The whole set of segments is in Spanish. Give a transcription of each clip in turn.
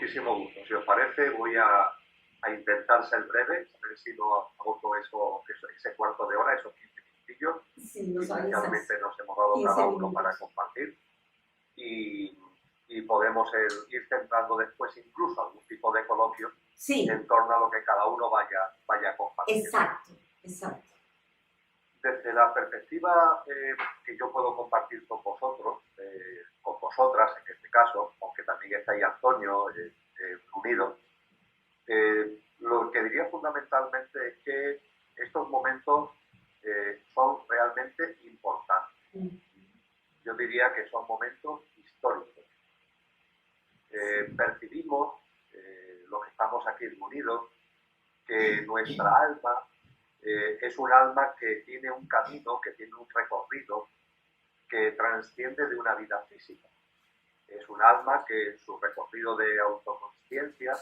muchísimo gusto. Si os parece, voy a intentar ser breve, a ver si no agoto ese cuarto de hora, esos 15 minutillos. Sí, nos Inicialmente avisas. nos hemos dado 15 cada uno minutos. para compartir y podemos ir centrando después incluso algún tipo de coloquio Sí, en torno a lo que cada uno vaya compartiendo. exacto, exacto. Desde la perspectiva que yo puedo compartir con vosotros, con vosotras en este caso, aunque también está ahí Antonio unido, lo que diría fundamentalmente es que estos momentos son realmente importantes. Yo diría que son momentos históricos. Percibimos, los que estamos aquí reunidos, que nuestra alma es un alma que tiene un camino, que tiene un recorrido que trasciende de una vida física. Es un alma que en su recorrido de autoconsciencia,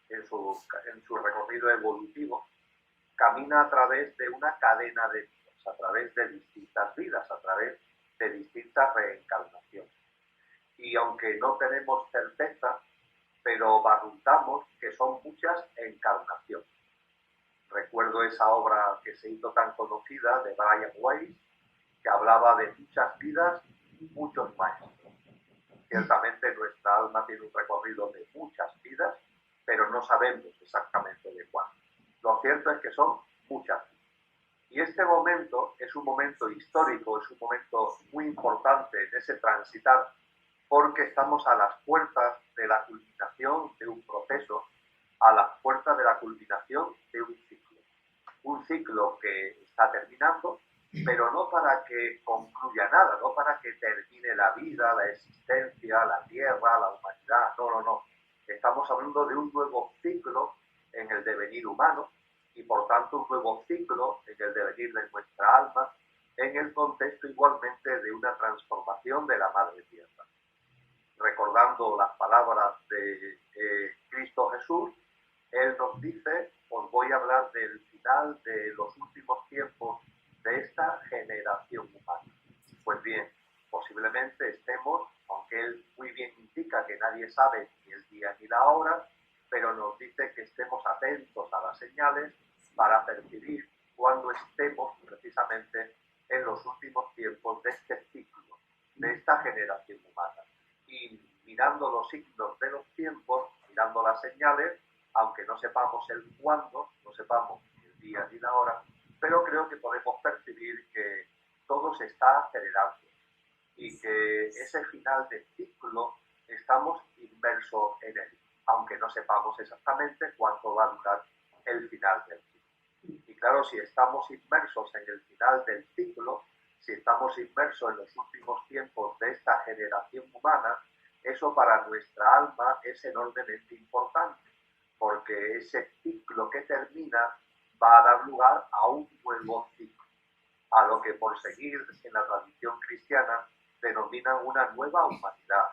en su recorrido evolutivo, camina a través de una cadena de vidas, a través de distintas vidas, a través de distintas reencarnaciones. Y aunque no tenemos certeza, pero barruntamos que son muchas encarnaciones. Recuerdo esa obra que se hizo tan conocida de Brian Weiss, que hablaba de muchas vidas, muchos maestros. Ciertamente nuestra alma tiene un recorrido de muchas vidas, pero no sabemos exactamente de cuántas. Lo cierto es que son muchas vidas. Y este momento es un momento histórico, es un momento muy importante en ese transitar, porque estamos a las puertas de la culminación de un proceso, a las puertas de la culminación de un ciclo. Un ciclo que está terminando, pero no para que concluya nada, no para que termine la vida, la existencia, la tierra, la humanidad, no. Estamos hablando de un nuevo ciclo en el devenir humano y por tanto un nuevo ciclo en el devenir de nuestra alma, en el contexto igualmente de una transformación de la Madre Tierra. Recordando las palabras de Cristo Jesús, Él nos dice, os voy a hablar del final de los últimos tiempos de esta generación humana. Pues bien, posiblemente estemos, aunque Él muy bien indica que nadie sabe ni el día ni la hora, pero nos dice que estemos atentos a las señales para percibir cuando estemos precisamente en los últimos tiempos de este ciclo, de esta generación humana. Y mirando los signos de los tiempos, mirando las señales, aunque no sepamos el cuándo, no sepamos ni el día ni la hora, pero creo que podemos percibir que todo se está acelerando y que ese final de ciclo estamos inmersos en él, aunque no sepamos exactamente cuánto va a durar el final del ciclo. Y claro, si estamos inmersos en el final del ciclo, si estamos inmersos en los últimos tiempos de esta generación humana, eso para nuestra alma es enormemente importante, porque ese ciclo que termina va a dar lugar a un nuevo ciclo, a lo que por seguir en la tradición cristiana denominan una nueva humanidad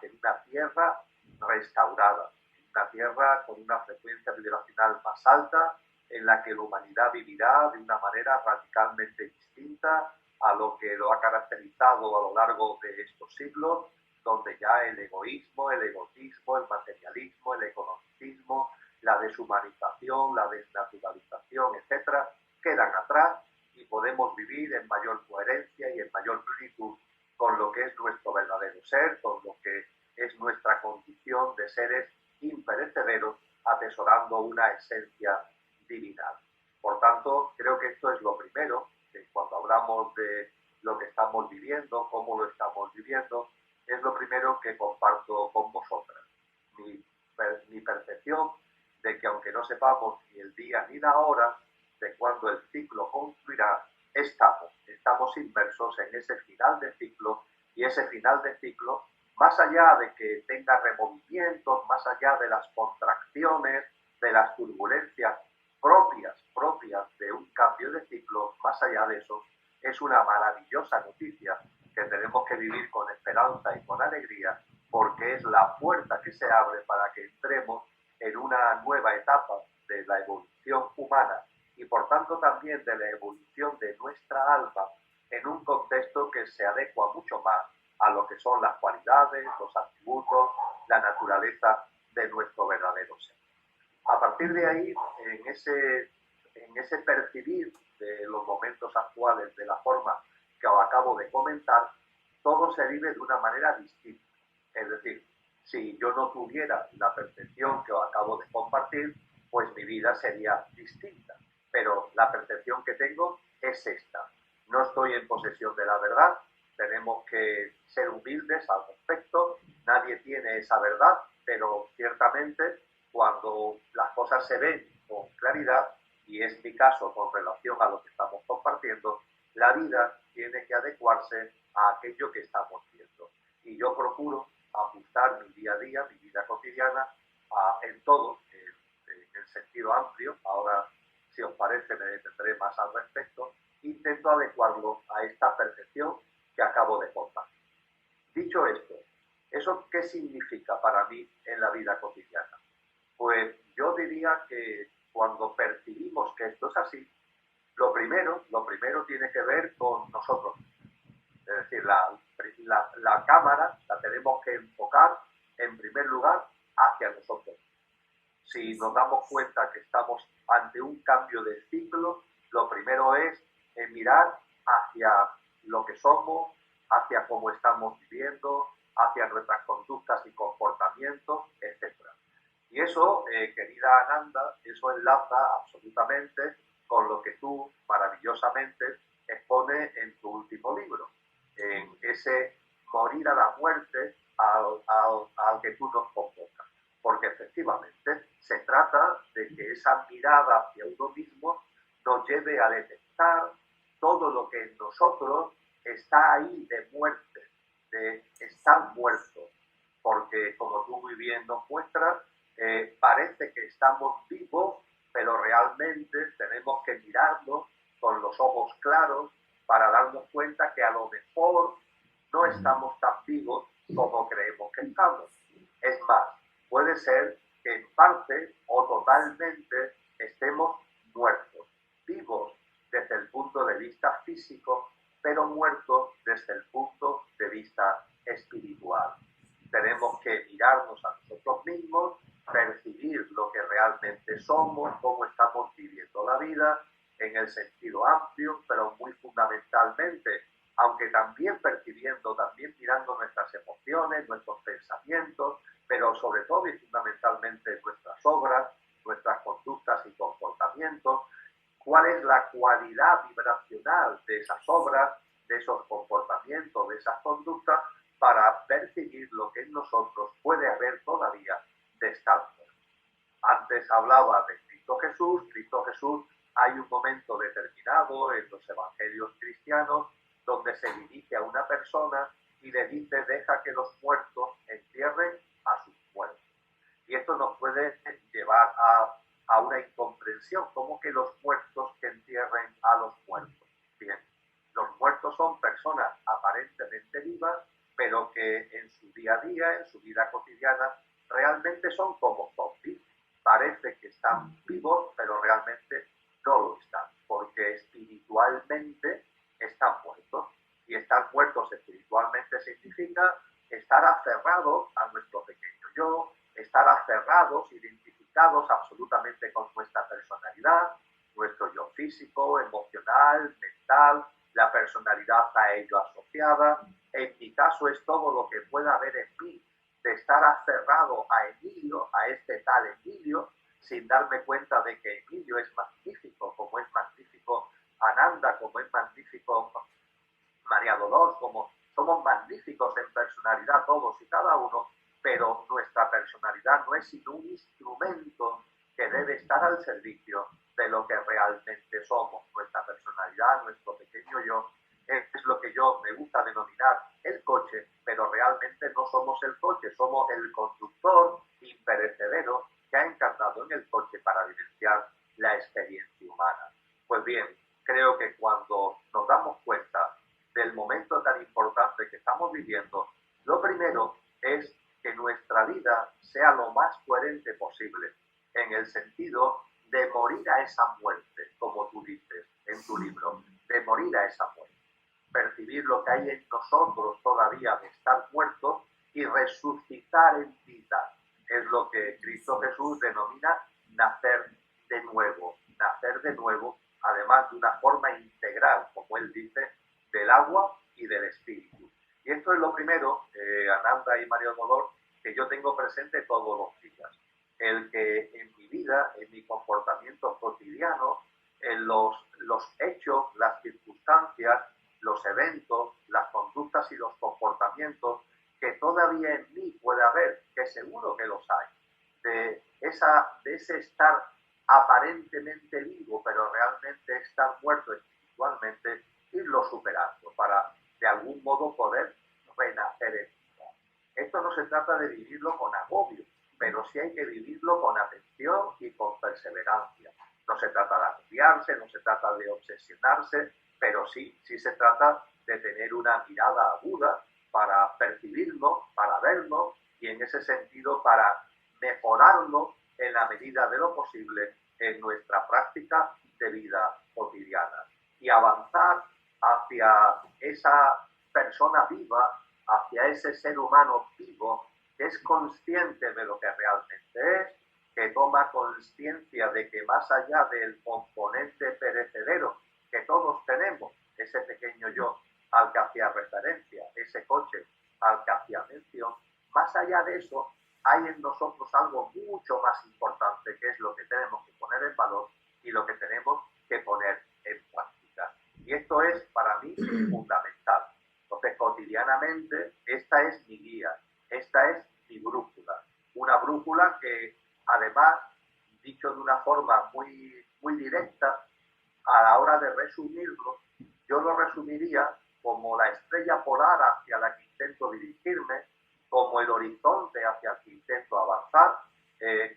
en una tierra restaurada, una tierra con una frecuencia vibracional más alta, en la que la humanidad vivirá de una manera radicalmente distinta a lo que lo ha caracterizado a lo largo de estos siglos, donde ya el egoísmo, el egotismo, el materialismo, el economicismo, la deshumanización, la desnaturalización, etcétera, quedan atrás y podemos vivir en mayor coherencia y en mayor plenitud con lo que es nuestro verdadero ser, con lo que es nuestra condición de seres imperecederos, atesorando una esencia divina. Por tanto, creo que esto es lo primero, que cuando hablamos de lo que estamos viviendo, cómo lo estamos viviendo, es lo primero que comparto con vosotras. Mi percepción de que aunque no sepamos ni el día ni la hora de cuándo el ciclo concluirá, estamos inmersos en ese final de ciclo, y ese final de ciclo, más allá de que tenga removimientos, más allá de las contracciones, de las turbulencias propias de un cambio de ciclo, más allá de eso, es una maravillosa noticia que tenemos que vivir con esperanza y con alegría, porque es la puerta que se abre para que entremos en una nueva etapa de la evolución humana y por tanto también de la evolución de nuestra alma en un contexto que se adecua mucho más a lo que son las cualidades, los atributos, la naturaleza de nuestro verdadero ser. A partir de ahí, en ese percibir de los momentos actuales, de la forma que os acabo de comentar, todo se vive de una manera distinta. Es decir, si yo no tuviera la percepción que os acabo de compartir, pues mi vida sería distinta. Pero la percepción que tengo es esta. No estoy en posesión de la verdad, tenemos que ser humildes al respecto, nadie tiene esa verdad, pero ciertamente cuando las cosas se ven con claridad, y es mi caso con relación a lo que estamos compartiendo, la vida tiene que adecuarse a aquello que estamos viendo. Y yo procuro ajustar mi día a día, mi vida cotidiana, en todo, en el sentido amplio. Ahora, si os parece, me detendré más al respecto. Intento adecuarlo a esta percepción que acabo de contar. Dicho esto, ¿eso qué significa para mí en la vida cotidiana? Pues yo diría que cuando percibimos que esto es así, lo primero tiene que ver con nosotros. Es decir, la cámara la tenemos que enfocar en primer lugar hacia nosotros. Si nos damos cuenta que estamos ante un cambio de ciclo, lo primero es mirar hacia lo que somos, hacia cómo estamos viviendo, hacia nuestras conductas y comportamientos, etc. Y eso, querida Ananda, eso enlaza absolutamente con lo que tú maravillosamente expones en tu último libro, en ese morir a la muerte al que tú nos convocas. Porque efectivamente se trata de que esa mirada hacia uno mismo nos lleve a detectar todo lo que en nosotros está ahí de muerte, de estar muerto. Porque como tú muy bien nos muestras, parece que estamos vivos, pero realmente tenemos que mirarnos con los ojos claros para darnos cuenta que a lo mejor no estamos tan vivos como creemos que estamos. Es más, puede ser que en parte o totalmente estemos muertos, vivos desde el punto de vista físico, pero muertos desde el punto de vista espiritual. Tenemos que mirarnos a nosotros mismos, percibir lo que realmente somos, cómo estamos viviendo la vida, en el sentido amplio, pero muy fundamentalmente, aunque también percibiendo, también mirando nuestras emociones, nuestros pensamientos, pero sobre todo y fundamentalmente nuestras obras, nuestras conductas y comportamientos, cuál es la cualidad vibracional de esas obras, de esos comportamientos, de esas conductas, para percibir lo que en nosotros puede haber todavía de estar. Antes hablaba de Cristo Jesús. Cristo Jesús, hay un momento determinado en los evangelios cristianos donde se dirige a una persona y le dice: deja que los muertos entierren a sus muertos. Y esto nos puede llevar a una incomprensión. ¿Cómo que los muertos que entierren a los muertos? Bien, los muertos son personas aparentemente vivas, pero que en su día a día, en su vida cotidiana, realmente son como zombies. Parece que están vivos, pero realmente no lo están, porque espiritualmente están muertos. Y estar muertos espiritualmente significa estar aferrados a nuestro pequeño yo, estar aferrados, identificados absolutamente con nuestra personalidad, nuestro yo físico, emocional, mental, la personalidad a ello asociada. En mi caso es todo lo que pueda haber en mí, de estar aferrado a Emilio, a este tal Emilio, sin darme cuenta de que Emilio es magnífico, como es magnífico Ananda, como es magnífico María Dolores, como somos magníficos en personalidad todos y cada uno, pero nuestra personalidad no es sino un instrumento que debe estar al servicio de lo que realmente somos. Nuestra personalidad, nuestro pequeño yo, es lo que yo me gusta denominar el coche, pero realmente no somos el coche, somos el conductor imperecedero que ha encarnado en el coche para vivenciar la experiencia humana. Pues bien, creo que cuando nos damos cuenta del momento tan importante que estamos viviendo, lo primero es que nuestra vida sea lo más coherente posible, en el sentido de morir a esa muerte, como tú dices en tu libro, de morir a esa muerte. Percibir lo que hay en nosotros todavía de estar muertos y resucitar resucitar en vida. Es lo que Cristo Jesús denomina nacer de nuevo. Nacer de nuevo, además de una forma integral, como él dice, del agua y del espíritu. Y esto es lo primero, Ananda y Mario Dolor, que yo tengo presente todos los días. El que en mi vida, en mi comportamiento cotidiano, en los hechos, las circunstancias, los eventos, las conductas y los comportamientos que todavía en mí puede haber, que seguro que los hay, de ese estar aparentemente vivo, pero realmente estar muerto espiritualmente, irlo superando para de algún modo poder renacer en vida. Esto no se trata de vivirlo con agobio, pero sí hay que vivirlo con atención y con perseverancia. No se trata de agobiarse, no se trata de obsesionarse, pero sí se trata de tener una mirada aguda para percibirlo, para verlo y en ese sentido para mejorarlo en la medida de lo posible en nuestra práctica de vida cotidiana y avanzar hacia esa persona viva, hacia ese ser humano vivo que es consciente de lo que realmente es, que toma conciencia de que más allá del componente perecedero que todos tenemos, ese pequeño yo al que hacía referencia, ese coche al que hacía mención, más allá de eso hay en nosotros algo mucho más importante, que es lo que tenemos que poner en valor y lo que tenemos que poner en práctica. Y esto es para mí fundamental. Entonces, cotidianamente, esta es mi guía, esta es mi brújula. Una brújula que, además, dicho de una forma muy, muy directa, a la hora de resumirlo, yo lo resumiría como la estrella polar hacia la que intento dirigirme, como el horizonte hacia el que intento avanzar,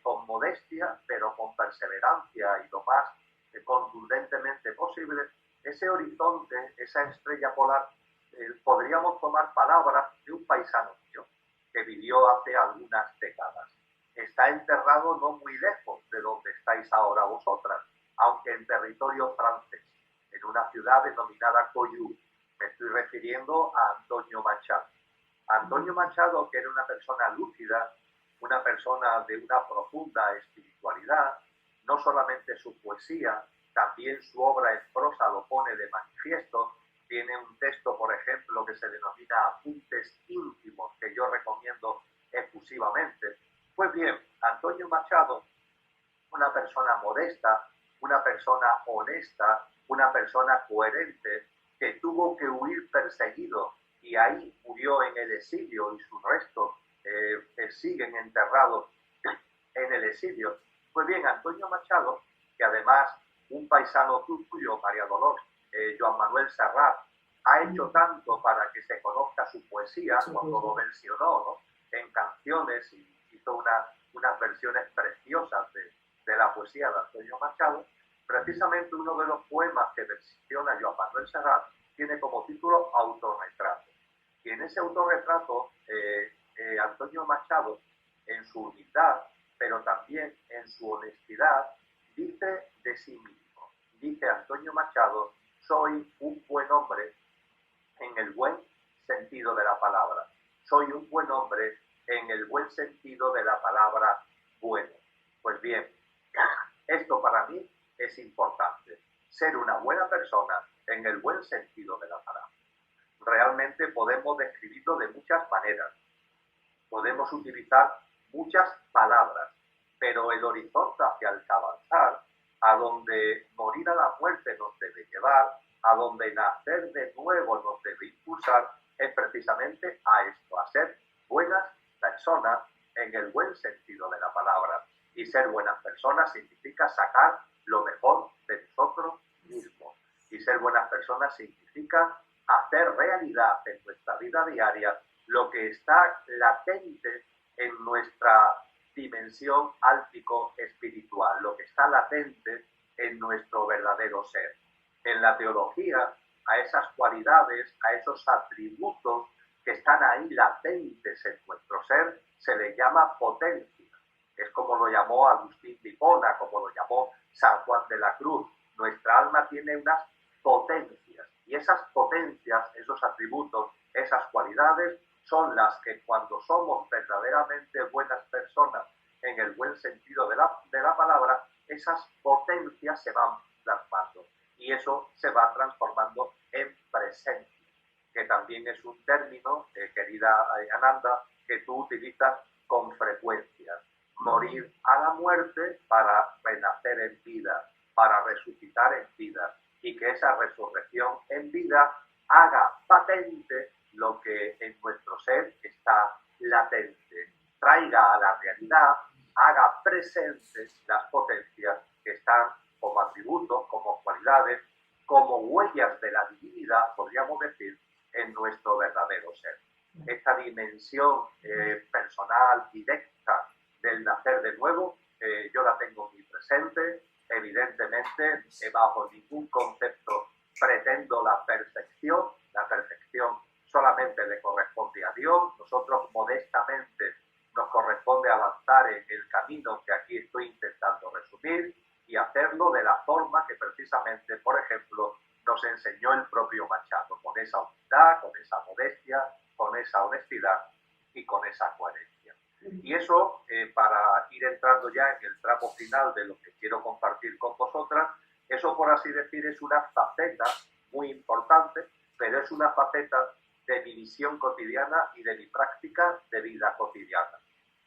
con modestia, pero con perseverancia y lo más contundentemente posible. Ese horizonte, esa estrella polar, podríamos tomar palabras de un paisano mío que vivió hace algunas décadas. Está enterrado no muy lejos de donde estáis ahora vosotras, aunque en territorio francés, en una ciudad denominada Coyou. Me estoy refiriendo a Antonio Machado. Antonio Machado, que era una persona lúcida, una persona de una profunda espiritualidad, no solamente su poesía, también su obra en prosa lo pone de manifiesto. Tiene un texto, por ejemplo, que se denomina Apuntes íntimos, que yo recomiendo efusivamente. Pues bien, Antonio Machado, una persona modesta, una persona honesta, una persona coherente, que tuvo que huir perseguido y ahí murió en el exilio y sus restos siguen enterrados en el exilio. Pues bien, Antonio Machado, que además un paisano tuyo, María Dolores, Joan Manuel Serrat, ha hecho tanto para que se conozca su poesía cuando lo versionó, ¿no?, en canciones y hizo unas versiones preciosas de la poesía de Antonio Machado. Precisamente uno de los poemas que versiona Joan Manuel Serrat tiene como título Autorretrato. Y en ese autorretrato, Antonio Machado, en su humildad, pero también en su honestidad, dice de sí mismo. Dice Antonio Machado: soy un buen hombre en el buen sentido de la palabra. Soy un buen hombre en el buen sentido de la palabra bueno. Pues bien, esto para mí es importante. Ser una buena persona en el buen sentido de la palabra. Realmente podemos describirlo de muchas maneras. Podemos utilizar muchas palabras, pero el horizonte hacia el que avanzar, a donde morir a la muerte nos debe llevar, a donde nacer de nuevo nos debe impulsar, es precisamente a esto, a ser buenas personas en el buen sentido de la palabra. Y ser buenas personas significa sacar lo mejor de nosotros mismos. Y ser buenas personas significa hacer realidad en nuestra vida diaria lo que está latente en nuestra dimensión áltico-espiritual, lo que está latente en nuestro verdadero ser. En la teología, a esas cualidades, a esos atributos que están ahí latentes en nuestro ser, se les llama potencia. Es como lo llamó Agustín de Hipona, como lo llamó San Juan de la Cruz. Nuestra alma tiene unas potencias, y esas potencias, esos atributos, esas cualidades son las que cuando somos verdaderamente buenas personas, en el buen sentido de la palabra, esas potencias se van plasmando y eso se va transformando en presencia, que también es un término, querida Ananda, que tú utilizas con frecuencia. Morir a la muerte para renacer en vida, para resucitar en vida, y que esa resurrección en vida haga patente lo que en nuestro ser está latente, traiga a la realidad, haga presentes las potencias que están como atributos, como cualidades, como huellas de la divinidad, podríamos decir, en nuestro verdadero ser. Esta dimensión personal, directa del nacer de nuevo, yo la tengo muy presente. Evidentemente, bajo ningún concepto pretendo la perfección solamente le corresponde a Dios. Nosotros modestamente nos corresponde avanzar en el camino que aquí estoy intentando resumir y hacerlo de la forma que precisamente, por ejemplo, nos enseñó el propio Machado, con esa humildad, con esa modestia, con esa honestidad y con esa coherencia. Y eso, para ir entrando ya en el tramo final de lo que quiero compartir con vosotras, eso, por así decir, es una faceta muy importante, pero es una faceta de mi visión cotidiana y de mi práctica de vida cotidiana.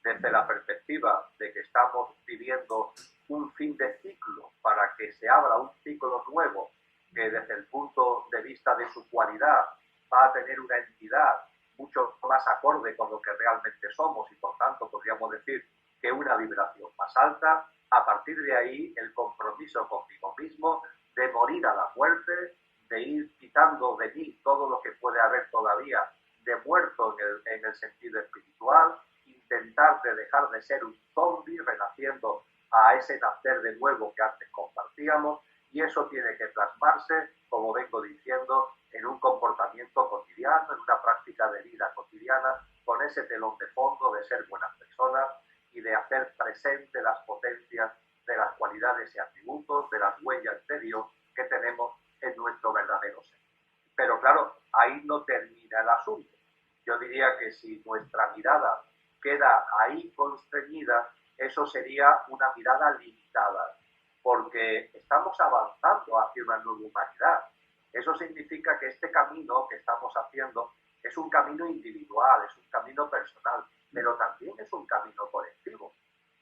Desde la perspectiva de que estamos viviendo un fin de ciclo para que se abra un ciclo nuevo que desde el punto de vista de su cualidad va a tener una entidad mucho más acorde con lo que realmente somos y por tanto podríamos decir que una vibración más alta. A partir de ahí el compromiso conmigo mismo de morir a la muerte, de ir quitando de mí todo lo que puede haber todavía de muerto en el sentido espiritual, intentar de dejar de ser un zombie renaciendo a ese nacer de nuevo que antes compartíamos, y eso tiene que plasmarse, como vengo diciendo, en un comportamiento cotidiano, en una práctica de vida cotidiana, con ese telón de fondo de ser buenas personas y de hacer presente las potencias de las cualidades y atributos, de las huellas de Dios que tenemos en nuestro verdadero ser. Pero claro, ahí no termina el asunto. Yo diría que si nuestra mirada queda ahí constreñida, eso sería una mirada limitada, porque estamos avanzando hacia una nueva humanidad. Eso significa que este camino que estamos haciendo es un camino individual, es un camino personal, pero también es un camino colectivo.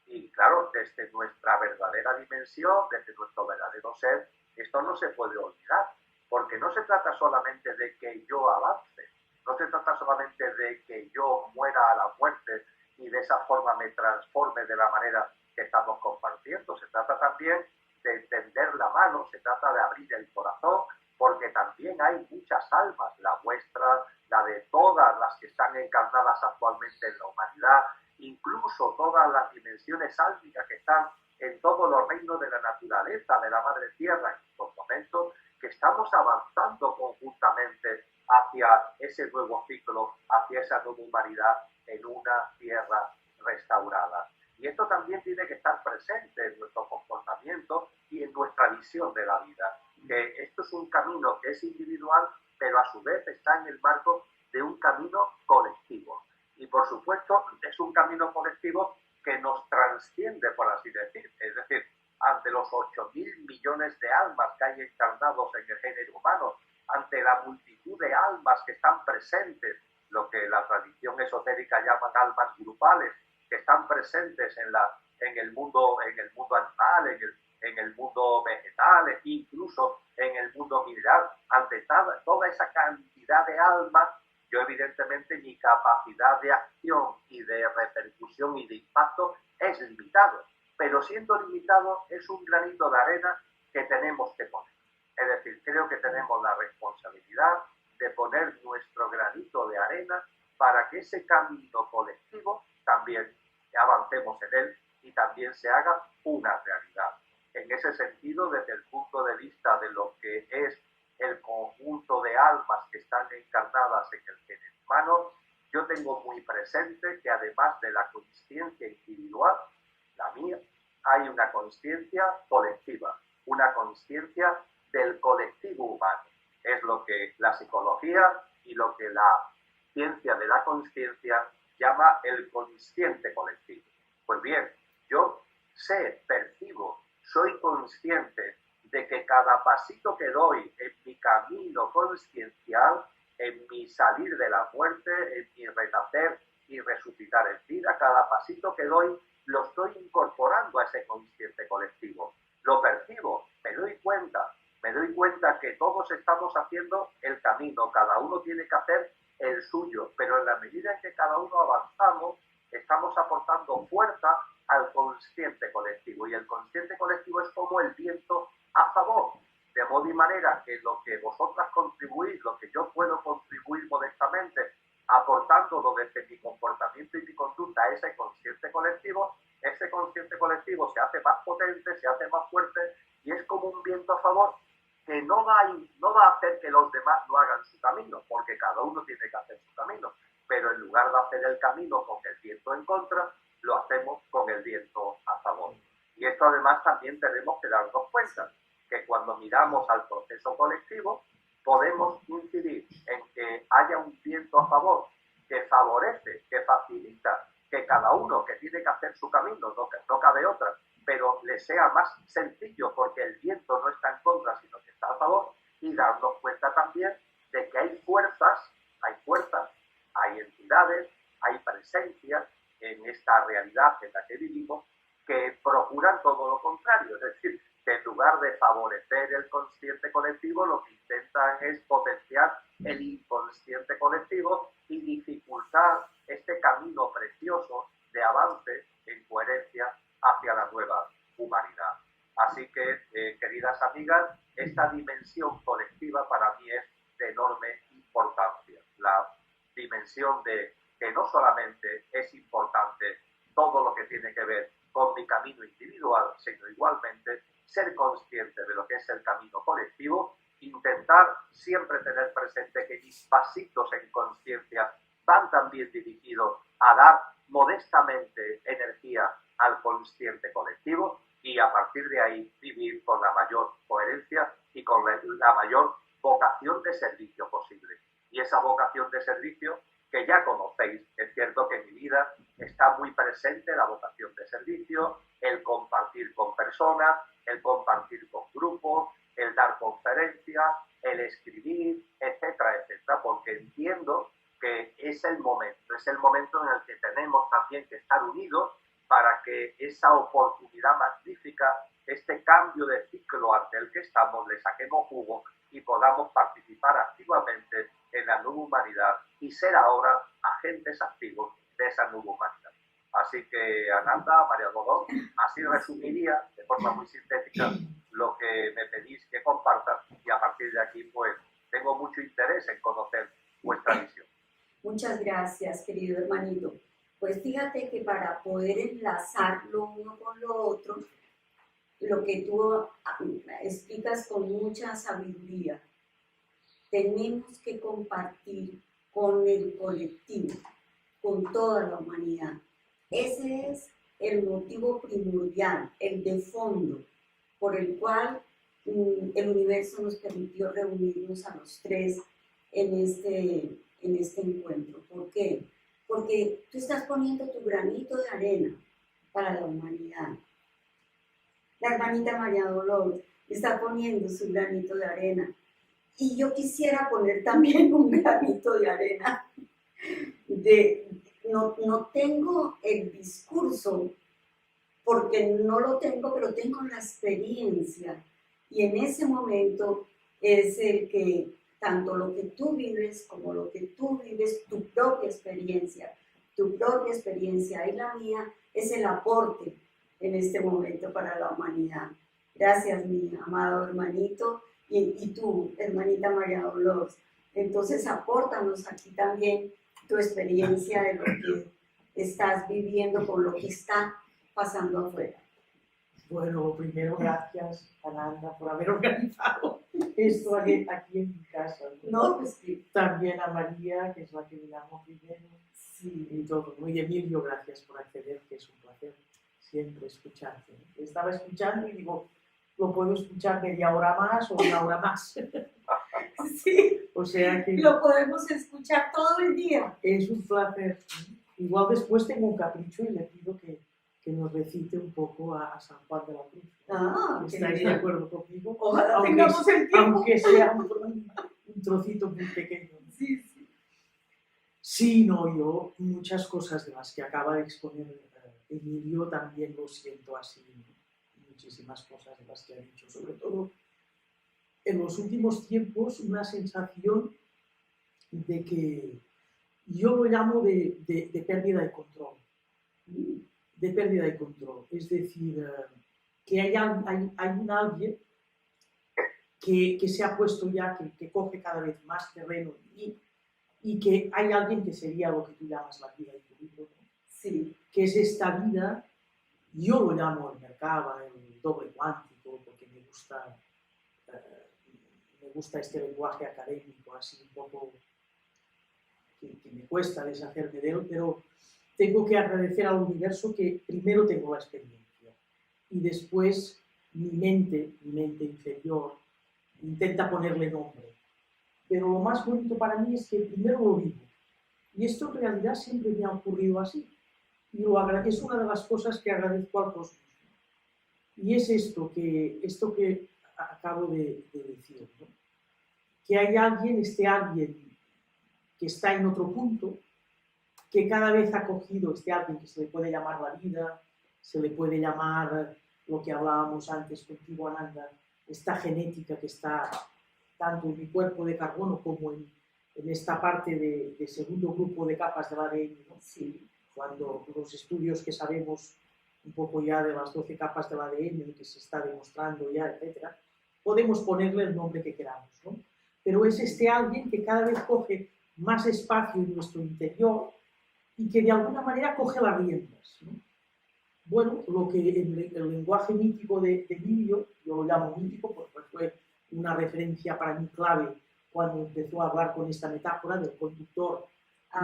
Y claro, desde nuestra verdadera dimensión, desde nuestro verdadero ser, esto no se puede olvidar, porque no se trata solamente de que yo avance, no se trata solamente de que yo muera a la muerte y de esa forma me transforme de la manera que estamos compartiendo. Se trata también de tender la mano, se trata de abrir el corazón, porque también hay muchas almas, la vuestra, la de todas las que están encarnadas actualmente en la humanidad, incluso todas las dimensiones álmicas que están en todos los reinos de la naturaleza, de la madre tierra en estos momentos, que estamos avanzando conjuntamente hacia ese nuevo ciclo, hacia esa nueva humanidad en una tierra restaurada. Y esto también tiene que estar presente en nuestro comportamiento y en nuestra visión de la vida, que esto es un camino que es individual, pero a su vez está en el marco de un camino colectivo. Y por supuesto es un camino colectivo que nos trasciende, por así decir. Es decir, ante los 8.000 millones de almas que hay encarnados en el género humano, ante la multitud de almas que están presentes, lo que la tradición esotérica llama almas grupales, que están presentes en el mundo animal, en el mundo vegetal, e incluso en el mundo mineral. Ante toda esa cantidad de almas, yo evidentemente mi capacidad de acción y de repercusión y de impacto es limitado, pero siendo limitado es un granito de arena que tenemos que poner. Es decir, creo que tenemos la responsabilidad de poner nuestro granito de arena para que ese camino colectivo también avancemos en él y también se haga una realidad. En ese sentido, desde el punto de vista de lo que es el conjunto de almas que están encarnadas en el género humano, yo tengo muy presente que además de la consciencia individual, la mía, hay una consciencia colectiva, una consciencia del colectivo humano. Es lo que la psicología y lo que la ciencia de la conciencia llama el consciente colectivo. Pues bien, yo sé, percibo, soy consciente de que cada pasito que doy en mi camino consciencial, en mi salir de la muerte, en mi renacer y resucitar en vida, cada pasito que doy lo estoy incorporando a ese consciente colectivo. Lo percibo, me doy cuenta que todos estamos haciendo el camino, cada uno tiene que hacer el suyo, pero en la medida en que cada uno avanzamos, estamos aportando fuerza al consciente colectivo, y el consciente colectivo es como el viento a favor, de modo y manera que lo que vosotras contribuís, lo que yo puedo contribuir modestamente, aportándolo desde mi comportamiento y mi conducta a ese consciente colectivo se hace más potente, se hace más fuerte, y es como un viento a favor que no va a hacer que los demás no hagan su camino, porque cada uno tiene que hacer su camino, pero en lugar de hacer el camino con el viento en contra, lo hacemos con el viento a favor. Y esto además también tenemos que darnos cuenta, que cuando miramos al proceso colectivo, podemos incidir en que haya un viento a favor que favorece, que facilita, que cada uno que tiene que hacer su camino, no cabe otra, pero le sea más sencillo porque el viento no está en contra, sino que está a favor, y darnos cuenta también de que hay fuerzas, hay entidades, hay presencias en esta realidad en la que vivimos que procuran todo lo contrario, es decir, que en lugar de favorecer el consciente colectivo, lo que intentan es potenciar el inconsciente colectivo y dificultar este camino precioso de avance en coherencia hacia la nueva humanidad. Así que, queridas amigas, esta dimensión colectiva para mí es de enorme importancia. La dimensión de que no solamente es importante todo lo que tiene que ver con mi camino individual, sino igualmente ser consciente de lo que es el camino colectivo, intentar siempre tener presente que mis pasitos en conciencia van también dirigidos a dar modestamente energía al consciente colectivo, y a partir de ahí vivir con la mayor coherencia y con la mayor vocación de servicio posible. Y esa vocación de servicio que ya conocéis, es cierto que en mi vida está muy presente la vocación de servicio, el compartir con personas, el compartir con grupos, el dar conferencias, el escribir, etcétera, etcétera, porque entiendo que es el momento en el que tenemos también que estar unidos para que esa oportunidad magnífica, este cambio de ciclo ante el que estamos, le saquemos jugo y podamos participar activamente en la nueva humanidad y ser ahora agentes activos de esa nueva humanidad. Así que, Ananda, María Godón, así resumiría de forma muy sintética lo que me pedís que comparta, y a partir de aquí pues tengo mucho interés en conocer vuestra visión. Muchas gracias, querido hermanito. Pues fíjate que para poder enlazar lo uno con lo otro, lo que tú explicas con mucha sabiduría, tenemos que compartir con el colectivo, con toda la humanidad. Ese es el motivo primordial, el de fondo, por el cual el universo nos permitió reunirnos a los tres en este encuentro. ¿Por qué? Porque tú estás poniendo tu granito de arena para la humanidad. La hermanita María Dolores está poniendo su granito de arena. Y yo quisiera poner también un granito de arena. No tengo el discurso, porque no lo tengo, pero tengo la experiencia. Y en ese momento es el que tanto lo que tú vives como lo que tú vives, tu propia experiencia y la mía, es el aporte en este momento para la humanidad. Gracias, mi amado hermanito, y tú, hermanita María Dolores. Entonces, apórtanos aquí también tu experiencia de lo que estás viviendo con lo que está pasando afuera. Bueno, primero gracias, Ananda, por haber organizado esto aquí en mi casa. No, pues sí. También a María, que es la que me llamó primero. Sí. Y todo. Y Emilio, gracias por acceder, que es un placer siempre escucharte. Estaba escuchando y digo, lo puedo escuchar media hora más o una hora más. Sí. O sea que Lo podemos escuchar todo el día. es un placer. Igual después tengo un capricho y le pido que nos recite un poco a San Juan de la Cruz. Ah, qué ¿Estáis de bien. acuerdo conmigo? Ojalá tengamos el tiempo. Aunque sea un trocito muy pequeño. Sí, sí. Sí, no, yo muchas cosas de las que acaba de exponer Emilio también lo siento así, ¿no? Muchísimas cosas de las que ha dicho, sobre todo en los últimos tiempos una sensación de que yo lo llamo de pérdida de control, de pérdida de control, es decir, que hay un alguien que se ha puesto ya, que coge cada vez más terreno en mí, y que hay alguien que sería lo que tú llamas la vida en tu libro, ¿no? Sí. Que es esta vida, yo lo llamo el Merkaba, el doble cuántico, porque me gusta este lenguaje académico, así un poco que me cuesta deshacerme de él, pero tengo que agradecer al universo que primero tengo la experiencia y después mi mente inferior intenta ponerle nombre. Pero lo más bonito para mí es que primero lo vivo. Y esto en realidad siempre me ha ocurrido así. Y es una de las cosas que agradezco al cosmos. Y es esto que acabo de decir, ¿no? Que hay alguien, alguien que está en otro punto, que cada vez ha cogido alguien que se le puede llamar la vida, se le puede llamar lo que hablábamos antes contigo, Ananda, esta genética que está tanto en mi cuerpo de carbono como en esta parte de segundo grupo de capas del ADN, ¿no? Sí. Cuando los estudios que sabemos un poco ya de las 12 capas del ADN que se está demostrando ya, etcétera, podemos ponerle el nombre que queramos, ¿no? Pero es alguien que cada vez coge más espacio en nuestro interior y que de alguna manera coge las riendas, ¿no? Bueno, lo que en el lenguaje mítico de Emilio, yo lo llamo mítico porque fue una referencia para mí clave cuando empezó a hablar con esta metáfora del conductor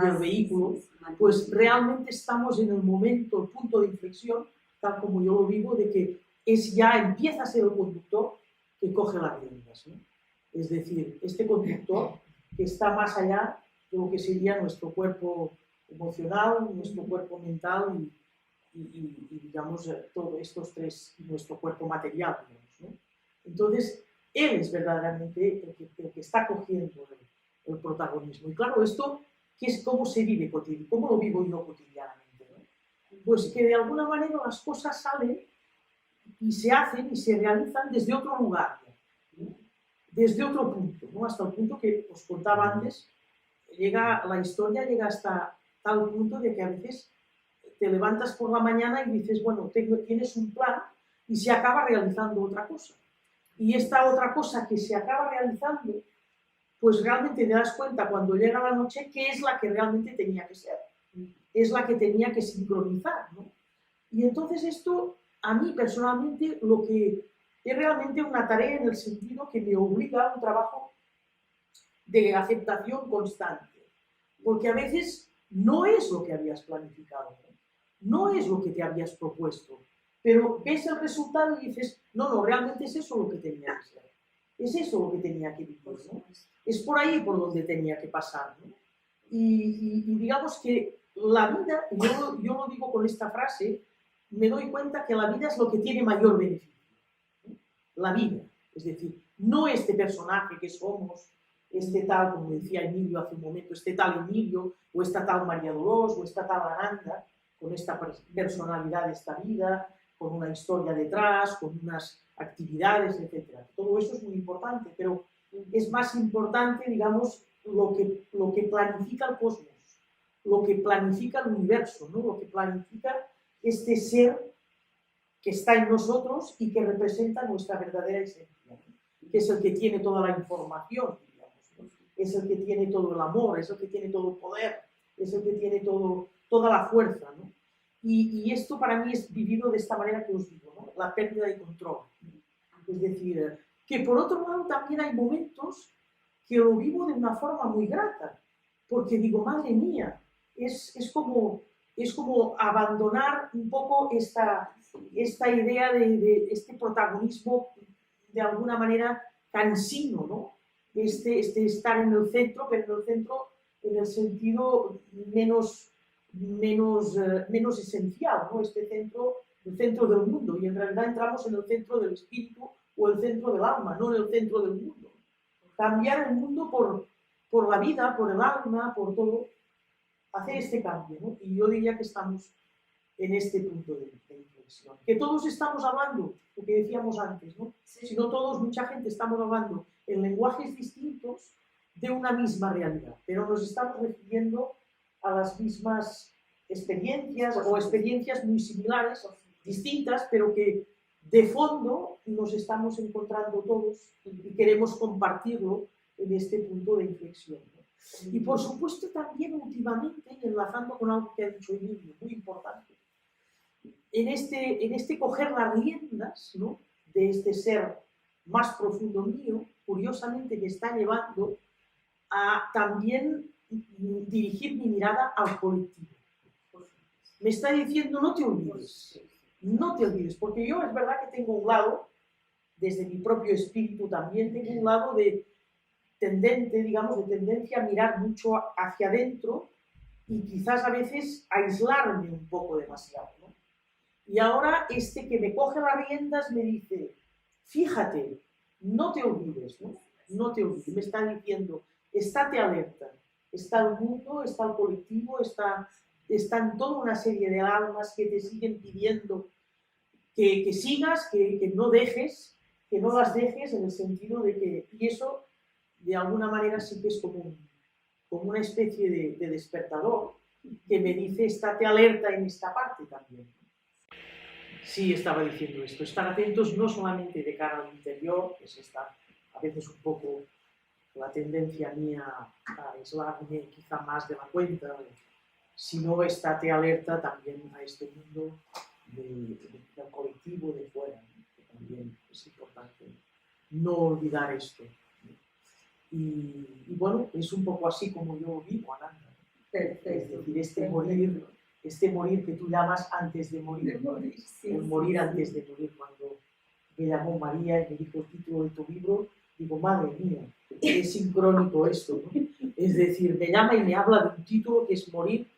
y el vehículo, pues realmente estamos en el momento, el punto de inflexión, tal como yo lo vivo, de que empieza a ser el conductor que coge las riendas, ¿no? Es decir, este conductor que está más allá de lo que sería nuestro cuerpo emocional, nuestro cuerpo mental y digamos, todos estos tres, nuestro cuerpo material, digamos, ¿no? Entonces, él es verdaderamente el que está cogiendo el protagonismo. Y claro, esto, ¿cómo se vive cotidianamente? ¿Cómo lo vivo yo cotidianamente, ¿no? Pues que de alguna manera las cosas salen y se hacen y se realizan desde otro lugar, ¿no? Desde otro punto, ¿no? Hasta el punto que os contaba antes, la historia llega hasta tal punto de que a veces te levantas por la mañana y dices, bueno, tienes un plan y se acaba realizando otra cosa. Y esta otra cosa que se acaba realizando, pues realmente te das cuenta cuando llega la noche que es la que realmente tenía que ser. Es la que tenía que sincronizar, ¿no? Y entonces esto, a mí personalmente, lo que es realmente una tarea en el sentido que me obliga a un trabajo de aceptación constante. Porque a veces no es lo que habías planificado, no es lo que te habías propuesto, pero ves el resultado y dices, no, realmente es eso lo que tenía que ser, es eso lo que tenía que vivir, ¿no? Es por ahí por donde tenía que pasar, ¿no? Y digamos que la vida, yo lo digo con esta frase, me doy cuenta que la vida es lo que tiene mayor beneficio, ¿no? La vida, es decir, no este personaje que somos, este tal, como decía Emilio hace un momento, este tal Emilio, o esta tal María Dolores, o esta tal Ananda, con esta personalidad de esta vida, con una historia detrás, con unas actividades, etc. Todo eso es muy importante, pero es más importante, digamos, lo que planifica el cosmos, lo que planifica el universo, ¿no? Lo que planifica este ser que está en nosotros y que representa nuestra verdadera esencia, ¿no? Que es el que tiene toda la información, digamos, ¿no? Es el que tiene todo el amor, es el que tiene todo el poder, es el que tiene toda la fuerza, ¿no? Y esto para mí es vivido de esta manera que os digo, ¿no? La pérdida de control, ¿no? Es decir, que por otro lado también hay momentos que lo vivo de una forma muy grata, porque digo, madre mía, es como abandonar un poco esta idea de este protagonismo de alguna manera cansino, ¿no? este estar en el centro, pero en el centro en el sentido menos esencial, ¿no? Este centro, el centro del mundo, y en realidad entramos en el centro del espíritu o el centro del alma, no en el centro del mundo. Cambiar el mundo por la vida, por el alma, por todo, hacer este cambio, ¿no? Y yo diría que estamos en este punto de inflexión. Que todos estamos hablando, lo que decíamos antes, ¿no? Sí. Si no todos, mucha gente estamos hablando en lenguajes distintos de una misma realidad, pero nos estamos refiriendo a las mismas experiencias o experiencias muy similares, distintas, pero que de fondo nos estamos encontrando todos y queremos compartirlo en este punto de inflexión, ¿no? Y por supuesto también últimamente, enlazando con algo que ha dicho Emilio, muy importante, en este coger las riendas, ¿no?, de este ser más profundo mío, curiosamente me está llevando a también dirigir mi mirada al colectivo. Me está diciendo, no te olvides, porque yo es verdad que tengo un lado, desde mi propio espíritu también, tengo un lado de tendencia a mirar mucho hacia adentro y quizás a veces aislarme un poco demasiado, ¿no? Y ahora que me coge las riendas me dice, fíjate, no te olvides, ¿no? No te olvides, me está diciendo, estate alerta, está el mundo, está el colectivo, están toda una serie de almas que te siguen pidiendo que sigas, que no dejes, que no las dejes, en el sentido de que, y eso de alguna manera sí que es como una especie de despertador que me dice, estate alerta en esta parte también. Sí, estaba diciendo esto, estar atentos no solamente de cara al interior, que es a veces un poco la tendencia mía a aislarme quizá más de la cuenta, sino estate alerta también a este mundo del colectivo de fuera, ¿no? Que también es importante no olvidar esto. Y bueno, es un poco así como yo vivo, Ananda. Perfecto. Es decir, este morir que tú llamas antes de morir. Sí, el morir antes de morir. Cuando me llamó María y me dijo el título de tu libro, digo, madre mía, es sincrónico esto, ¿no? Es decir, me llama y me habla de un título que es morir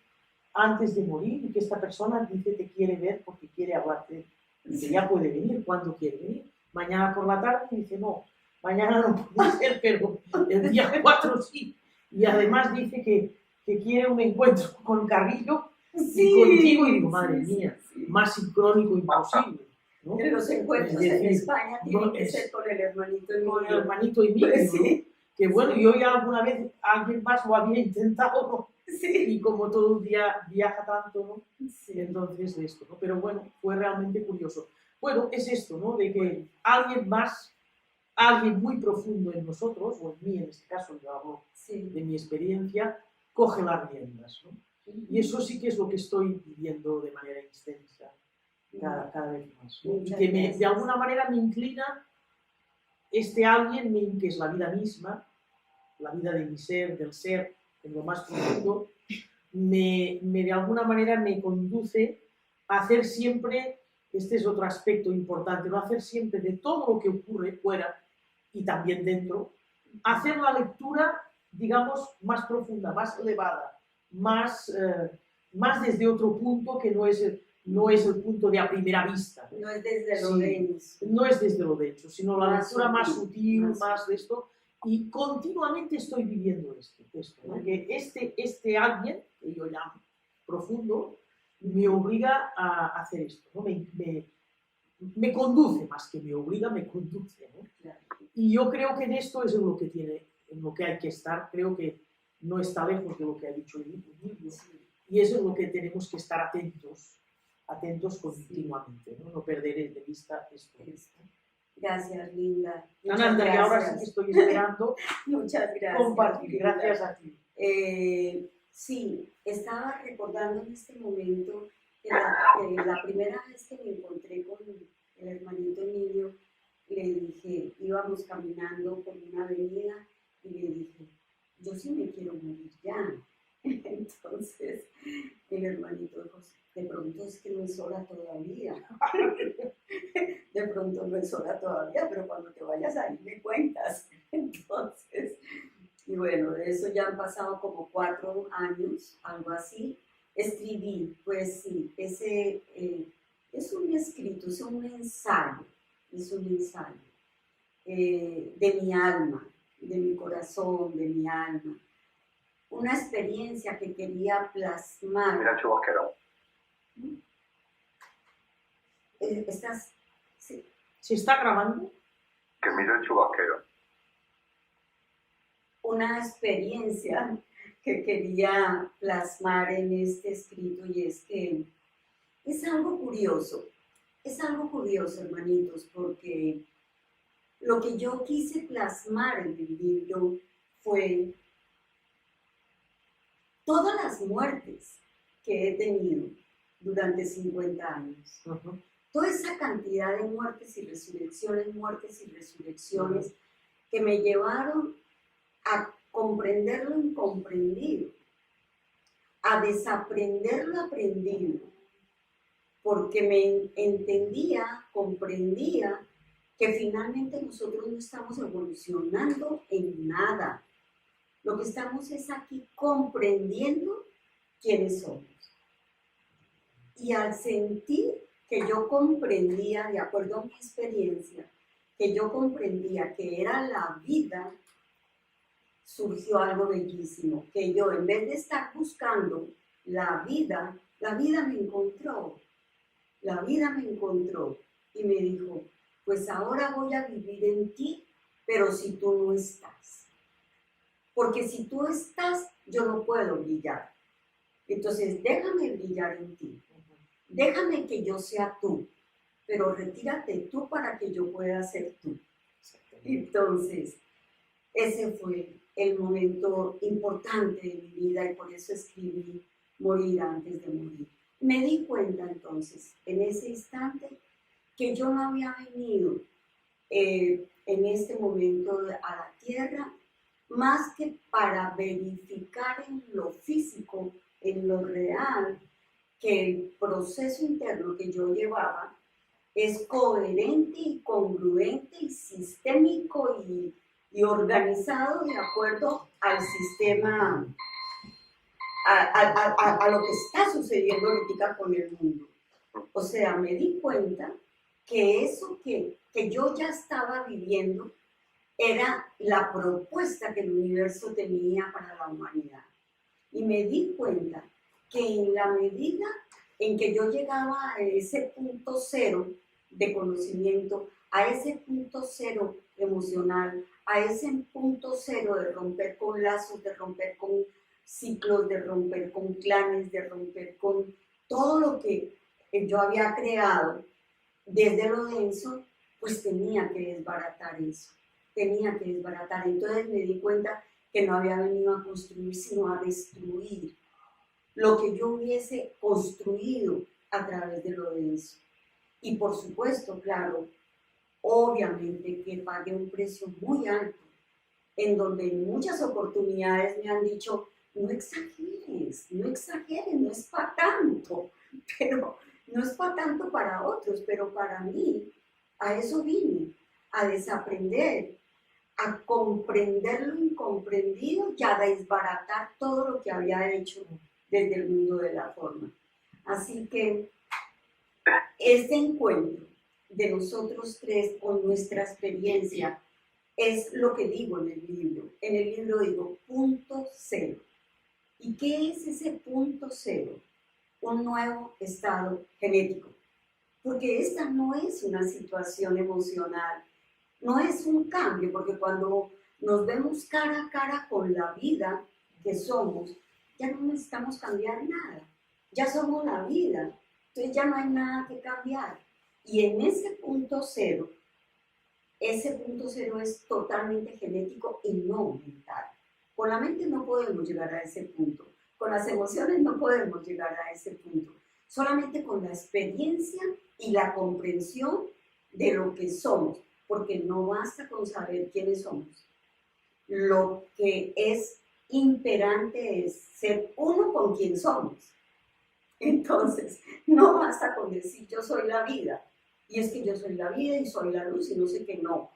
antes de morir y que esta persona dice que quiere ver porque quiere hablarte y que ya puede venir cuando quiere venir. Mañana por la tarde dice, no, mañana no puede ser, pero el día 4 sí. Y además dice que quiere un encuentro con Carrillo y contigo, y digo, madre mía, más sincrónico imposible, ¿no? En los encuentros en España tienen que ser con el hermanito Emilio. Con el hermanito Emilio, Pues sí. ¿no? Que bueno, yo ya alguna vez alguien más lo había intentado, ¿no? Sí. Y como todo el día viaja tanto, ¿no? Sí. Entonces de esto, ¿no? Pero bueno, fue realmente curioso. Bueno, es esto, ¿no? De que alguien más, alguien muy profundo en nosotros, o en mí en este caso, yo hablo de mi experiencia, coge las riendas, ¿no? Y eso sí que es lo que estoy viviendo de manera extensa cada vez más, ¿no? Y que de alguna manera me inclina este alguien, que es la vida misma, la vida de mi ser, del ser, en lo más profundo, de alguna manera me conduce a hacer siempre, este es otro aspecto importante, no hacer siempre de todo lo que ocurre fuera y también dentro, hacer la lectura, digamos, más profunda, más elevada, más desde otro punto que no es el punto de a primera vista. No es desde lo denso. No es desde lo denso, sino la lectura más sutil, más más de esto. Y continuamente estoy viviendo esto, ¿no? Que este alguien, que yo llamo profundo, me obliga a hacer esto, ¿no? Me conduce, más que me obliga, me conduce, ¿no? Claro. Y yo creo que en esto es en lo que hay que estar, creo que no está lejos de lo que ha dicho Emilio, y eso es lo que tenemos que estar atentos continuamente, ¿no? No perder de vista esto. Gracias, Linda. Ananda, y ahora sí que estoy esperando Muchas gracias. Compartir. Gracias a ti. Sí, estaba recordando en este momento que la primera vez que me encontré con el hermanito Emilio, le dije, íbamos caminando por una avenida y le dije, yo sí me quiero morir ya. Entonces, el hermanito dijo, de pronto es que no es hora todavía. De pronto no es hora todavía, pero cuando te vayas ahí me cuentas. Entonces, y bueno, de eso ya han pasado como 4 años, algo así. Escribí, pues sí, ese es un escrito, es un ensayo, de mi alma, de mi corazón, de mi alma. Una experiencia que quería plasmar. Mira el chubasquero. Estás, sí, ¿Se está grabando? Que mira el chubasquero. una experiencia que quería plasmar en este escrito, y es que es algo curioso, hermanitos, porque lo que yo quise plasmar en el libro fue todas las muertes que he tenido durante 50 años. Uh-huh. Toda esa cantidad de muertes y resurrecciones, que me llevaron a comprender lo incomprendido, a desaprender lo aprendido, porque me entendía, comprendía que finalmente nosotros no estamos evolucionando en nada. Lo que estamos es aquí comprendiendo quiénes somos. Y al sentir que yo comprendía, de acuerdo a mi experiencia, que yo comprendía que era la vida, surgió algo bellísimo, que yo en vez de estar buscando la vida me encontró. La vida me encontró y me dijo, pues ahora voy a vivir en ti, pero si tú no estás. Porque si tú estás, yo no puedo brillar. Entonces, déjame brillar en ti. Déjame que yo sea tú, pero retírate tú para que yo pueda ser tú. Entonces, ese fue el momento importante de mi vida y por eso escribí Morir antes de morir. Me di cuenta entonces, en ese instante, que yo no había venido en este momento a la tierra más que para verificar en lo físico, en lo real, que el proceso interno que yo llevaba es coherente y congruente y sistémico y organizado de acuerdo al sistema, a lo que está sucediendo ahorita con el mundo. O sea, me di cuenta que eso que yo ya estaba viviendo era la propuesta que el universo tenía para la humanidad. Y me di cuenta que en la medida en que yo llegaba a ese punto cero de conocimiento, a ese punto cero emocional, a ese punto cero de romper con lazos, de romper con ciclos, de romper con clanes, de romper con todo lo que yo había creado desde lo denso, pues tenía que desbaratar eso, tenía que desbaratar. Entonces me di cuenta que no había venido a construir, sino a destruir lo que yo hubiese construido a través de lo denso. Y por supuesto, claro, obviamente que pagué un precio muy alto, en donde en muchas oportunidades me han dicho, no exageres, no es para tanto, pero no es para tanto para otros, pero para mí, a eso vine, a desaprender, a comprender lo incomprendido y a desbaratar todo lo que había hecho desde el mundo de la forma. Así que este encuentro de nosotros tres con nuestra experiencia es lo que digo en el libro. En el libro digo punto cero. ¿Y qué es ese punto cero? Un nuevo estado genético. Porque esta no es una situación emocional, no es un cambio, porque cuando nos vemos cara a cara con la vida que somos, ya no necesitamos cambiar nada. Ya somos la vida, entonces ya no hay nada que cambiar. Y en ese punto cero es totalmente genético y no mental. Con la mente no podemos llegar a ese punto, con las emociones no podemos llegar a ese punto, solamente con la experiencia y la comprensión de lo que somos, porque no basta con saber quiénes somos. Lo que es imperante es ser uno con quien somos. Entonces, no basta con decir yo soy la vida, y es que yo soy la vida y soy la luz y no sé qué, no.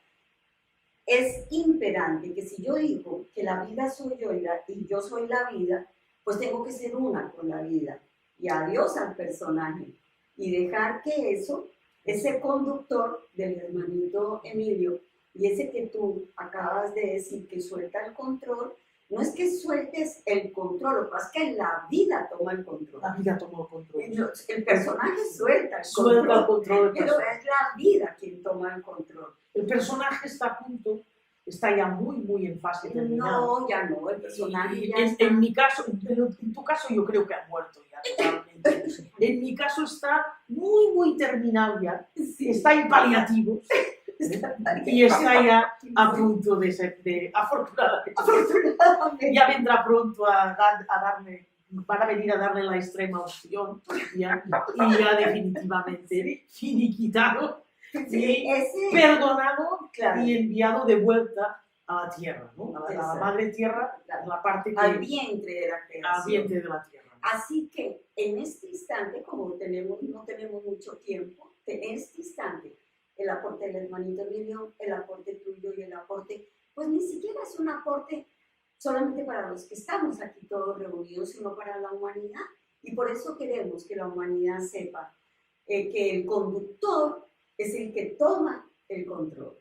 es imperante que si yo digo que la vida soy yo y yo soy la vida, pues tengo que ser una con la vida y adiós al personaje y dejar que eso, ese conductor del hermanito Emilio y ese que tú acabas de decir que suelta el control, no es que sueltes el control, lo que pasa es que la vida toma el control. La vida toma el control. El personaje suelta el Suelta el control, control. pero es la vida quien toma el control. El personaje está a punto, está ya muy en fase terminal. No, ya no, el personaje ya en, está. en mi caso, en tu caso yo creo que ha muerto ya totalmente. En mi caso está muy terminal ya, Sí. está en paliativos y está ya a punto de afortunadamente. Afortunadamente. Ya vendrá pronto a darme, van a venir a darle la extrema opción ya, y ya definitivamente finiquitado Sí, y ese, perdonado claro, y enviado de vuelta a la tierra, ¿no? a la Exacto. madre tierra, Claro. la parte que al vientre de la al creación. vientre de la tierra. Así que en este instante, como no tenemos mucho tiempo, en este instante, el aporte del hermanito Emilio, el aporte tuyo y el aporte, pues ni siquiera es un aporte solamente para los que estamos aquí todos reunidos, sino para la humanidad. Y por eso queremos que la humanidad sepa que el conductor es el que toma el control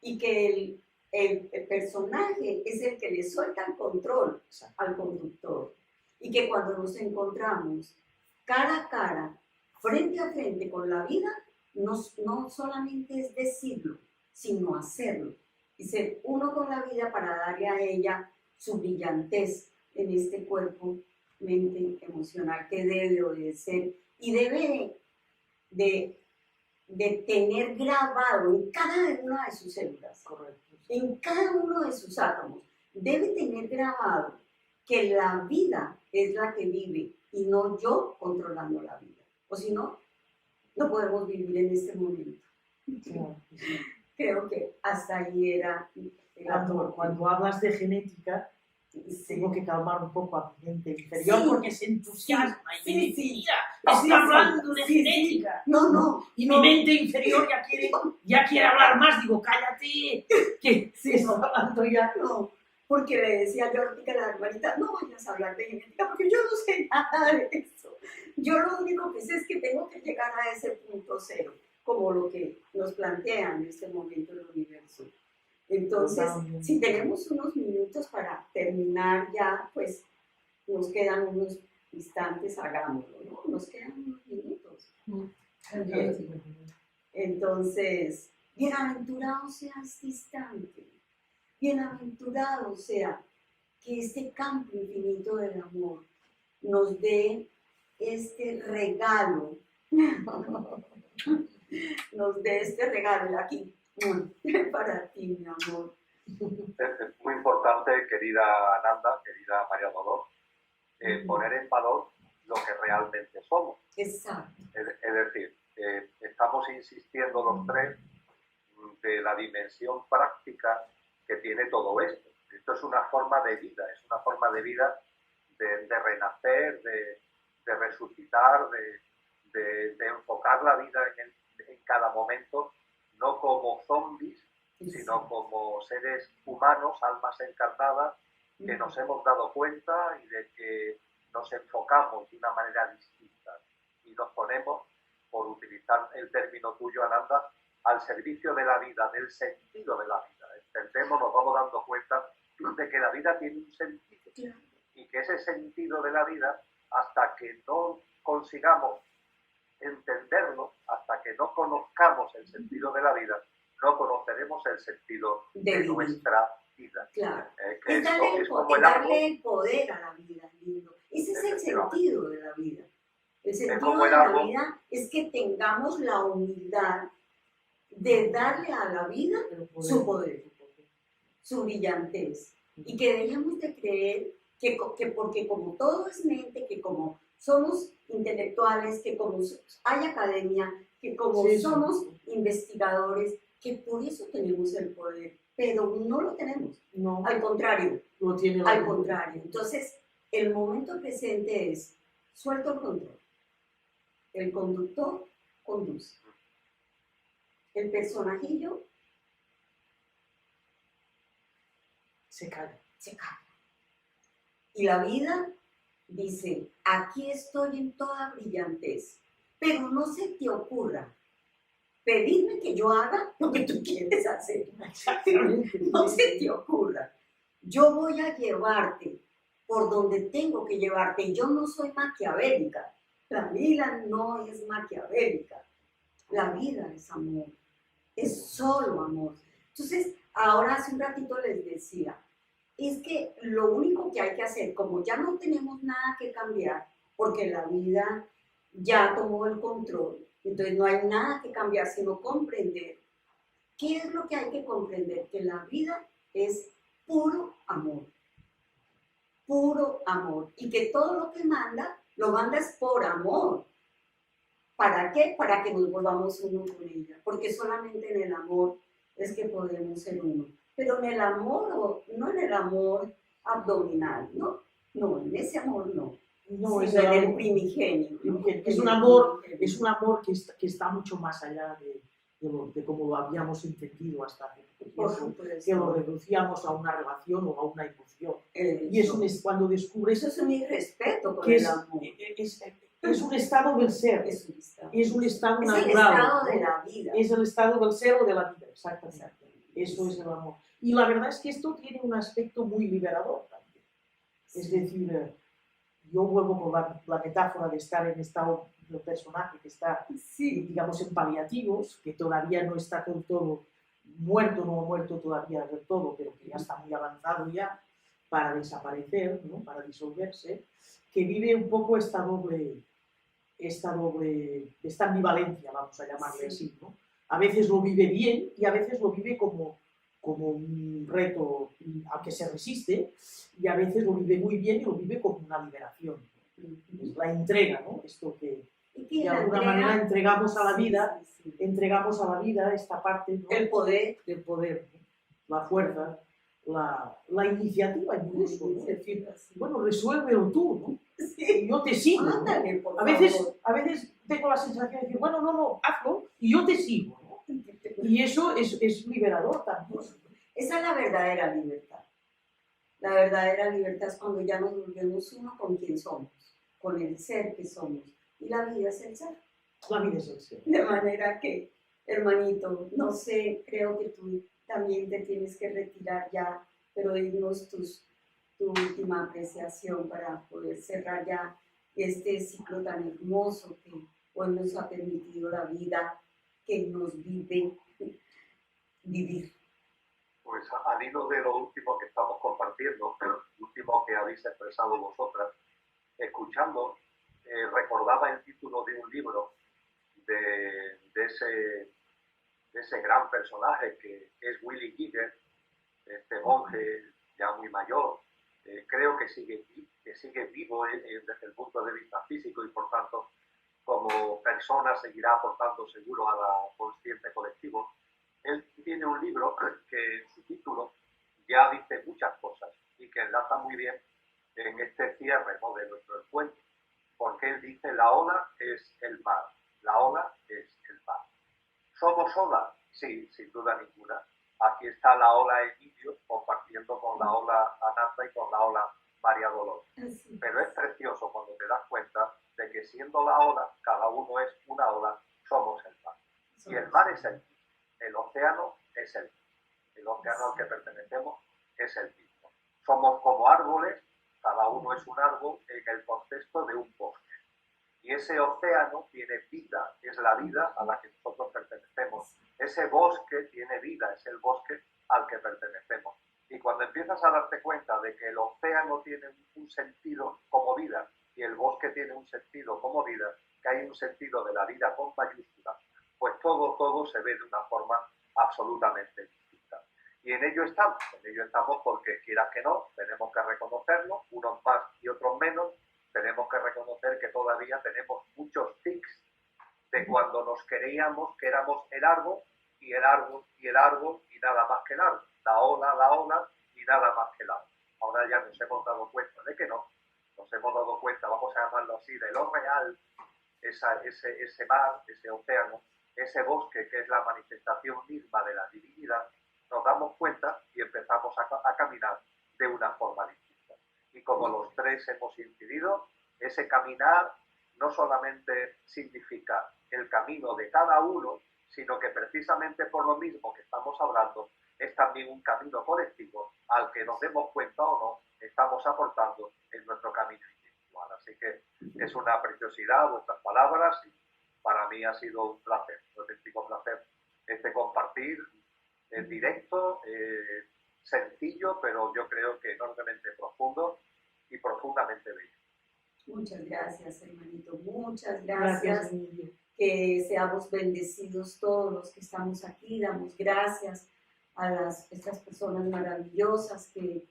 y que el personaje es el que le suelta el control al conductor. Y que cuando nos encontramos cara a cara, frente a frente con la vida, no solamente es decirlo, sino hacerlo. Y ser uno con la vida para darle a ella su brillantez en este cuerpo, mente, emocional que debe obedecer y debe de tener grabado en cada una de sus células, Correcto. en cada uno de sus átomos, debe tener grabado que la vida es la que vive y no yo controlando la vida. O si no, no podemos vivir en este momento. Claro, sí. Creo que hasta ahí era Cuando hablas de genética, tengo que calmar un poco a mi mente inferior Sí. porque se entusiasma y me dice, Sí. mira, Sí, está hablando de sí, genética. No. Y mi mente inferior ya quiere hablar más. Digo, cállate, que Sí, está hablando ya. No, porque le decía yo ahorita a la hermanita, no vayas a hablar de genética porque yo no sé nada de eso. Yo lo único que sé es que tengo que llegar a ese punto cero, como lo que nos plantea en este momento el universo. Entonces, Totalmente. si tenemos unos minutos para terminar ya, pues nos quedan unos instantes, hagámoslo, ¿no? Nos quedan unos minutos. Bien. Entonces, bienaventurado sea este instante, bienaventurado sea que este campo infinito del amor nos dé este regalo, nos dé este regalo aquí para ti, mi amor. Es muy importante, querida Ananda, querida María Dolor, poner en valor lo que realmente somos. Exacto. Es decir, estamos insistiendo los tres de la dimensión práctica que tiene todo esto. Esto es una forma de vida, de renacer, de resucitar, de enfocar la vida en cada momento, no como zombies, sino como seres humanos, almas encarnadas, que nos hemos dado cuenta y de que nos enfocamos de una manera distinta y nos ponemos, por utilizar el término tuyo, Ananda, al servicio de la vida, del sentido de la vida. Entendemos, nos vamos dando cuenta de que la vida tiene un sentido y que ese sentido de la vida, hasta que no consigamos entenderlo, hasta que no conozcamos el sentido de la vida, no conoceremos el sentido de nuestra vida. Claro. Que Es como darle el poder a la vida, lindo. Ese es el sentido de la vida. El sentido de la vida es que tengamos la humildad de darle a la vida su poder, su brillantez. Y que dejemos de creer que porque como todo es mente, que como somos intelectuales, que como hay academia, que como somos investigadores, que por eso tenemos el poder, pero no lo tenemos. No. Al contrario, No tiene al contrario. Entonces, el momento presente es, suelto el control. El conductor conduce. El personajillo Se calla. se calla. Y la vida dice, aquí estoy en toda brillantez, pero no se te ocurra pedirme que yo haga lo que tú quieres hacer. Exactamente. No se te ocurra. Yo voy a llevarte por donde tengo que llevarte. Yo no soy maquiavélica. La vida no es maquiavélica. La vida es amor. Es solo amor. Entonces, ahora hace un ratito les decía, es que lo único que hay que hacer, como ya no tenemos nada que cambiar, porque la vida ya tomó el control, entonces no hay nada que cambiar, sino comprender. ¿Qué es lo que hay que comprender? Que la vida es puro amor, y que todo lo manda es por amor. ¿Para qué? Para que nos volvamos uno con ella, porque solamente en el amor es que podemos ser uno. Pero en el amor, no en el amor abdominal, no, en ese amor no, No, es sino en el amor primigenio. ¿No? Es En un el amor, primigenio. es un amor que está mucho más allá de cómo lo habíamos entendido hasta hace poco Por tiempo, supuesto. que lo reducíamos a una relación o a una emoción. Y Eso. cuando descubres Eso es un irrespeto con que el amor. es un estado del ser, Es un estado. es un estado Es natural. el estado de ¿no? la vida. Es el estado del ser o de la vida, exactamente. Exactamente. Eso es el amor. Y la verdad es que esto tiene un aspecto muy liberador también. Es decir, yo vuelvo con la metáfora de estar en estado del personaje que está, Sí. digamos, en paliativos, que todavía no está del todo muerto, no ha muerto todavía del todo, pero que ya está muy avanzado ya para desaparecer, ¿no? Para disolverse, que vive un poco esta ambivalencia, vamos a llamarle así, ¿no? A veces lo vive bien y a veces lo vive como un reto al que se resiste, y a veces lo vive muy bien y lo vive como una liberación. Es la entrega, ¿no? Esto que de alguna manera entregamos a la vida, entregamos a la vida esta parte, ¿no? El poder, ¿no? La fuerza, la iniciativa incluso, ¿no? Es decir, bueno, resuélvelo tú, ¿no? Sí. Y yo te sigo, ¿no? Ándale, por A veces tengo la sensación de decir, bueno, no, hazlo y yo te sigo, ¿no? Y eso es liberador también. Esa es la verdadera libertad. La verdadera libertad es cuando ya nos volvemos uno con quien somos, con el ser que somos. Y la vida es el ser. La vida es el ser. De manera que, hermanito, no sé, creo que tú también te tienes que retirar ya, pero dinos tu última apreciación para poder cerrar ya este ciclo tan hermoso que hoy nos ha permitido la vida que nos vive vivir. Pues al hilo de lo último que estamos compartiendo, lo último que habéis expresado vosotras, escuchando, recordaba el título de un libro de ese gran personaje que es Willy Giger, este monje ya muy mayor, creo que sigue vivo desde el punto de vista físico y por tanto como persona seguirá aportando seguro a la consciente colectivo. Él tiene un libro que en su título ya dice muchas cosas y que enlaza muy bien en este cierre, ¿no?, de nuestro encuentro, porque él dice: la ola es el mar, la ola es el mar. ¿Somos ola? Sí, sin duda ninguna. Aquí está la ola Emilio compartiendo con la ola Ananda y con la ola María Dolores. Pero es precioso cuando te das cuenta de que siendo la ola, cada uno es una ola, somos el mar. Y el mar es el océano es el océano al que pertenecemos es el mismo. Somos como árboles, cada uno es un árbol en el contexto de un bosque. Y ese océano tiene vida, es la vida a la que nosotros pertenecemos. Ese bosque tiene vida, es el bosque al que pertenecemos. Y cuando empiezas a darte cuenta de que el océano tiene un sentido como vida y el bosque tiene un sentido como vida, que hay un sentido de la vida con mayúsculas, pues todo se ve de una forma absolutamente distinta. Y en ello estamos porque, quieras que no, tenemos que reconocerlo, unos más y otros menos. Tenemos que reconocer que todavía tenemos muchos tics de cuando nos creíamos que éramos el árbol y el árbol y el árbol y nada más que el árbol. La ola y nada más que el árbol. Ahora ya nos hemos dado cuenta de que no. Nos hemos dado cuenta, vamos a llamarlo así, de lo real, ese mar, ese océano, ese bosque que es la manifestación misma de la divinidad. Nos damos cuenta y empezamos a caminar de una forma distinta. Y como los tres hemos incidido, ese caminar no solamente significa el camino de cada uno, sino que precisamente por lo mismo que estamos hablando, es también un camino colectivo al que nos demos cuenta o no, estamos aportando en nuestro camino individual. Así que es una preciosidad vuestras palabras y para mí ha sido un placer, un auténtico placer compartir en directo, sencillo, pero yo creo que enormemente profundo y profundamente bello. Muchas gracias, hermanito, muchas Gracias, gracias. Emilio. Que seamos bendecidos todos los que estamos aquí. Damos gracias a estas personas maravillosas que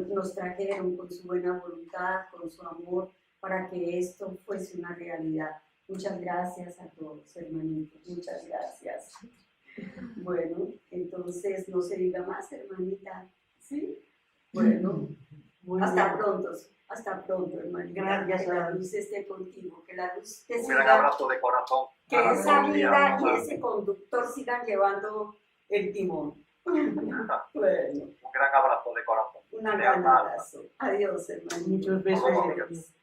nos trajeron con su buena voluntad, con su amor, para que esto fuese una realidad. Muchas gracias a todos, hermanitos. Muchas gracias. Bueno, entonces no se diga más, hermanita. ¿Sí? Bueno, hasta pronto, hermanita. Gracias, que la luz esté contigo, que la luz te Un gran siga, abrazo de corazón. que esa vida y ese conductor sigan llevando el timón. Bueno, Un gran abrazo de corazón. un gran abrazo. Adiós, hermanito. Muchos besos. Adiós.